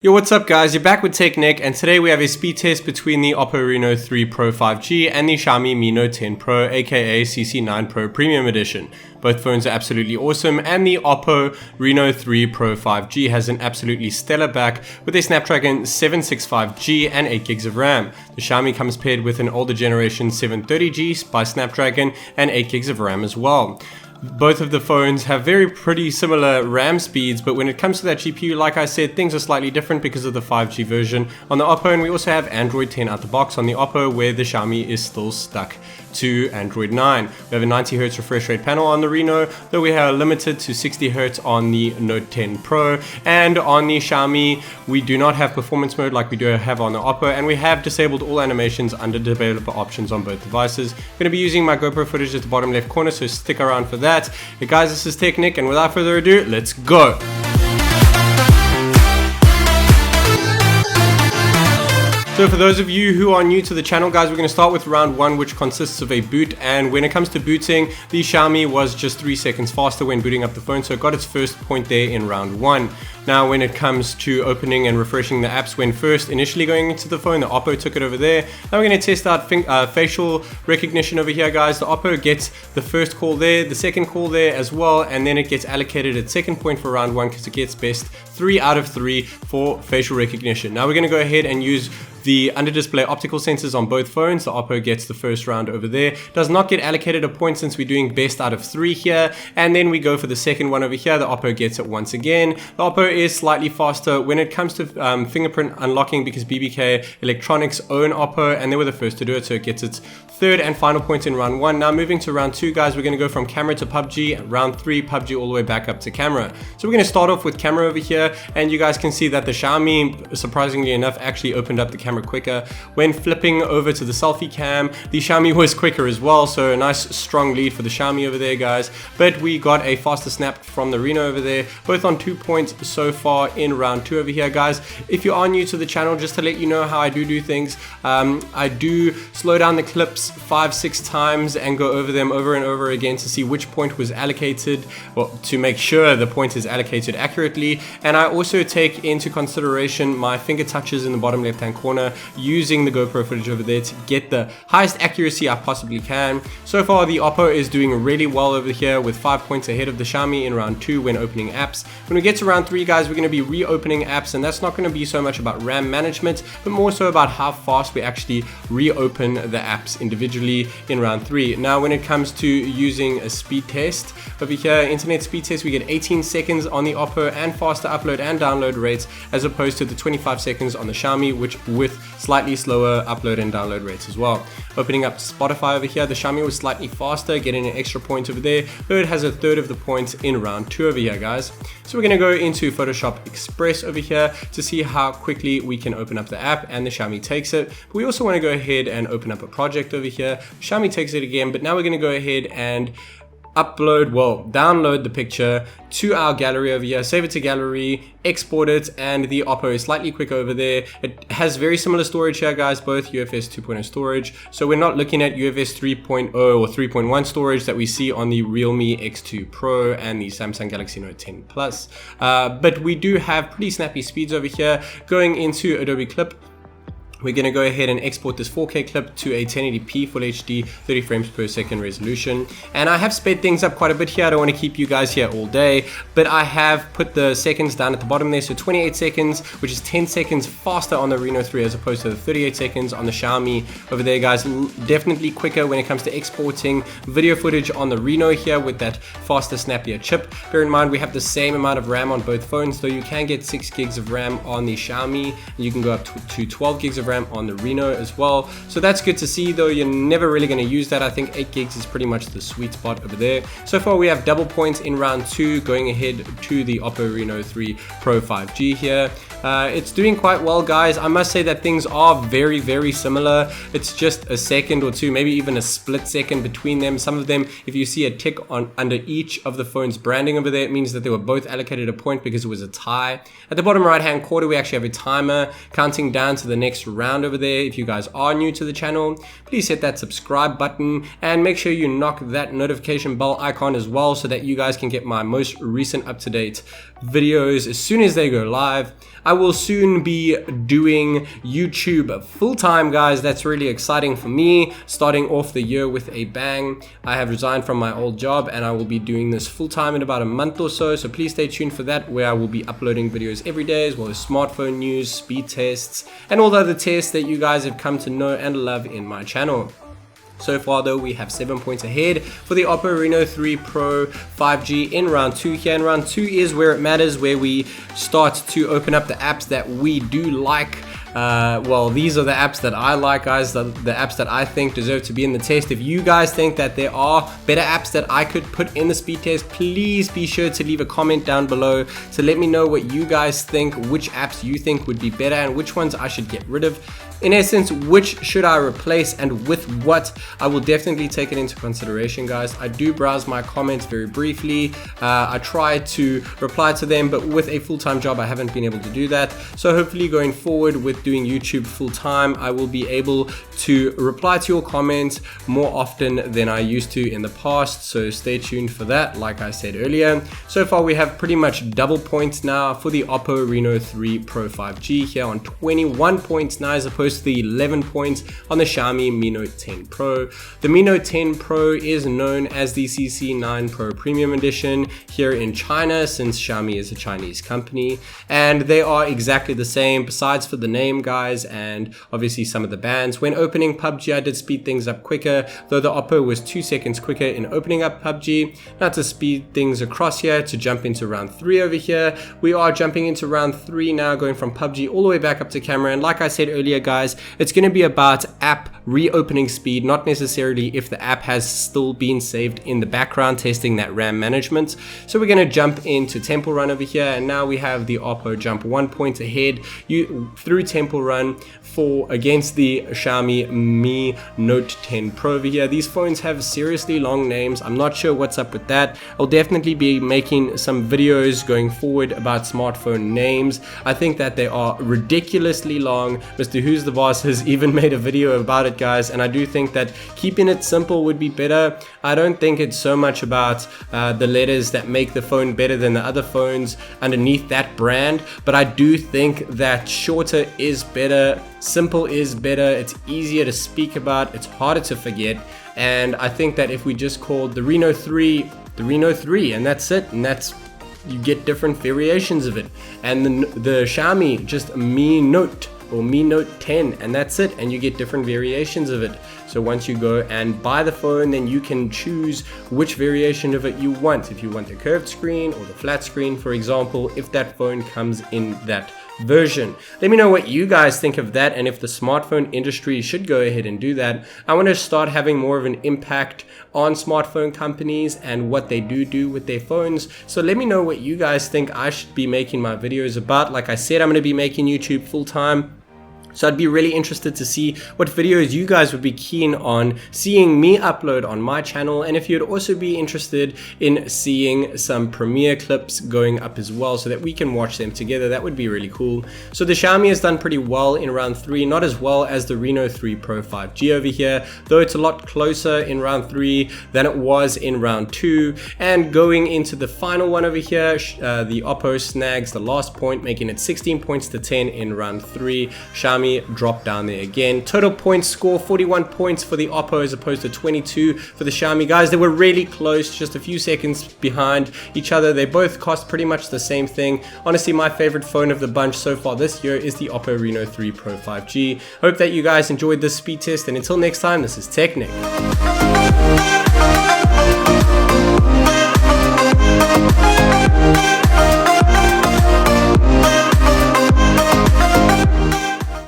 Yo, what's up guys, you're back with TechNick, and today we have a speed test between the Oppo Reno 3 Pro 5G and the Xiaomi Mi Note 10 Pro aka CC9 Pro Premium Edition. Both phones are absolutely awesome, and the Oppo Reno 3 Pro 5G has an absolutely stellar back with a Snapdragon 765G and 8GB of RAM. The Xiaomi comes paired with an older generation 730G by Snapdragon and 8GB of RAM as well. Both of the phones have pretty similar RAM speeds, but when it comes to that GPU, like I said, things are slightly different because of the 5G version on the Oppo, and we also have Android 10 out the box on the Oppo, where the Xiaomi is still stuck to Android 9. We have a 90Hz refresh rate panel on the Reno, though we are limited to 60Hz on the Note 10 Pro, and on the Xiaomi we do not have performance mode like we do have on the Oppo, and we have disabled all animations under developer options on both devices. I'm going to be using my GoPro footage at the bottom left corner, so stick around for that. Hey guys, this is TechNick, and without further ado, let's go! So for those of you who are new to the channel, guys, we're going to start with round 1, which consists of a boot. And when it comes to booting, the Xiaomi was just 3 seconds faster when booting up the phone, so it got its first point there in round 1. Now when it comes to opening and refreshing the apps when first initially going into the phone, the Oppo took it over there. Now we're going to test out facial recognition over here, guys. The Oppo gets the first call there, the second call there as well, and then it gets allocated its second point for round 1 because it gets best 3 out of 3 for facial recognition. Now we're going to go ahead and use the under display optical sensors on both phones. The Oppo gets the first round over there. Does not get allocated a point since we're doing best out of 3 here. And then we go for the second one over here. The Oppo gets it once again. The Oppo is slightly faster when it comes to fingerprint unlocking because BBK Electronics own Oppo, and they were the first to do it, so it gets its third and final point in round 1. Now moving to round 2, guys, we're going to go from camera to PUBG. Round 3, PUBG all the way back up to camera. So we're going to start off with camera over here, and you guys can see that the Xiaomi, surprisingly enough, actually opened up the camera quicker. When flipping over to the selfie cam, the Xiaomi was quicker as well, so a nice strong lead for the Xiaomi over there, guys. But we got a faster snap from the Reno over there, both on 2 points so far in round 2 over here, guys. If you are new to the channel, just to let you know how I do things, I do slow down the clips 5-6 times and go over them over and over again to see which point was allocated, well, to make sure the point is allocated accurately. And I also take into consideration my finger touches in the bottom left hand corner, using the GoPro footage over there to get the highest accuracy I possibly can. So far the Oppo is doing really well over here with 5 points ahead of the Xiaomi in round 2 when opening apps. When we get to round 3, guys, we're going to be reopening apps, and that's not going to be so much about RAM management, but more so about how fast we actually reopen the apps individually in round 3. Now when it comes to using a speed test over here, internet speed test, we get 18 seconds on the Oppo and faster upload and download rates as opposed to the 25 seconds on the Xiaomi, which with slightly slower upload and download rates as well. Opening up Spotify over here, the Xiaomi was slightly faster, getting an extra point over there, though it has a third of the points in round 2 over here, guys. So we're going to go into Photoshop Express over here to see how quickly we can open up the app, and the Xiaomi takes it. But we also want to go ahead and open up a project over here. Xiaomi takes it again, but now we're going to go ahead and download the picture to our gallery over here, save it to gallery, export it, and the Oppo is slightly quicker over there. It has very similar storage here, guys, both UFS 2.0 storage, so we're not looking at UFS 3.0 or 3.1 storage that we see on the Realme X2 Pro and the Samsung Galaxy Note 10 Plus, but we do have pretty snappy speeds over here. Going into Adobe Clip, we're going to go ahead and export this 4K clip to a 1080p Full HD 30 frames per second resolution. And I have sped things up quite a bit here. I don't want to keep you guys here all day, but I have put the seconds down at the bottom there. So 28 seconds, which is 10 seconds faster on the Reno 3 as opposed to the 38 seconds on the Xiaomi over there, guys. Definitely quicker when it comes to exporting video footage on the Reno here with that faster, snappier chip. Bear in mind, we have the same amount of RAM on both phones, though you can get 6 gigs of RAM on the Xiaomi, and you can go up to 12 gigs of RAM on the Reno as well, so that's good to see, though you're never really going to use that. I think 8 gigs is pretty much the sweet spot over there. So far we have double points in round 2, going ahead to the Oppo Reno 3 Pro 5G here. It's doing quite well, guys. I must say that things are very similar. It's just a second or two, maybe even a split second between them. Some of them, if you see a tick on under each of the phone's branding over there, it means that they were both allocated a point because it was a tie. At the bottom right hand corner, we actually have a timer counting down to the next around over there. If you guys are new to the channel, please hit that subscribe button and make sure you knock that notification bell icon as well so that you guys can get my most recent up-to-date videos as soon as they go live. I will soon be doing YouTube full-time, guys. That's really exciting for me, starting off the year with a bang. I have resigned from my old job and I will be doing this full-time in about a month or so, so please stay tuned for that, where I will be uploading videos every day, as well as smartphone news, speed tests, and all the other tests that you guys have come to know and love in my channel. So far though, we have 7 points ahead for the Oppo Reno 3 Pro 5G in round 2 here, and round 2 is where it matters, where we start to open up the apps that we do like. Well, these are the apps that I like, guys, the apps that I think deserve to be in the test. If you guys think that there are better apps that I could put in the speed test, please be sure to leave a comment down below to let me know what you guys think, which apps you think would be better and which ones I should get rid of. In essence, which should I replace and with what? I will definitely take it into consideration, guys. I do browse my comments very briefly. I try to reply to them, but with a full-time job, I haven't been able to do that. So hopefully going forward with doing YouTube full-time, I will be able to reply to your comments more often than I used to in the past. So stay tuned for that, like I said earlier. So far, we have pretty much double points now for the Oppo Reno 3 Pro 5G here on 21 points now, as opposed to the 11 points on the Xiaomi Mi Note 10 Pro. The Mi Note 10 Pro is known as the CC9 Pro Premium Edition here in China, since Xiaomi is a Chinese company, and they are exactly the same besides for the name, guys, and obviously some of the bands. When opening PUBG, I did speed things up quicker, though the Oppo was 2 seconds quicker in opening up PUBG. Now to speed things across here, to jump into round 3 over here, we are jumping into round 3 now, going from PUBG all the way back up to camera. And like I said earlier, guys, it's going to be about app reopening speed, not necessarily if the app has still been saved in the background, testing that RAM management. So we're going to jump into Temple Run over here, and now we have the Oppo jump 1 point ahead through Temple Run against the Xiaomi Mi Note 10 Pro over here. These phones have seriously long names. I'm not sure what's up with that. I'll definitely be making some videos going forward about smartphone names. I think that they are ridiculously long. Mr. Who's the Boss has even made a video about it, guys, and I do think that keeping it simple would be better. I don't think it's so much about the letters that make the phone better than the other phones underneath that brand, but I do think that shorter is better, simple is better, it's easier to speak about, it's harder to forget. And I think that if we just called the Reno 3 the Reno 3, and that's it, and that's, you get different variations of it, and the Xiaomi just Mi Note or Mi Note 10, and that's it, and you get different variations of it. So once you go and buy the phone, then you can choose which variation of it you want. If you want the curved screen or the flat screen, for example, if that phone comes in that version. Let me know what you guys think of that, and if the smartphone industry should go ahead and do that. I want to start having more of an impact on smartphone companies and what they do with their phones. So let me know what you guys think I should be making my videos about. Like I said, I'm going to be making YouTube full-time. So I'd be really interested to see what videos you guys would be keen on seeing me upload on my channel, and if you'd also be interested in seeing some Premiere clips going up as well so that we can watch them together. That would be really cool. So the Xiaomi has done pretty well in round 3, not as well as the Reno 3 Pro 5G over here, though it's a lot closer in round 3 than it was in round 2. And going into the final one over here, the Oppo snags the last point, making it 16 points to 10 in round 3. Xiaomi drop down there again. Total points score 41 points for the Oppo as opposed to 22 for the Xiaomi. Guys, they were really close, just a few seconds behind each other. They both cost pretty much the same thing. Honestly, my favorite phone of the bunch so far this year is the Oppo Reno 3 Pro 5G. Hope that you guys enjoyed this speed test, and until next time, this is TechNick.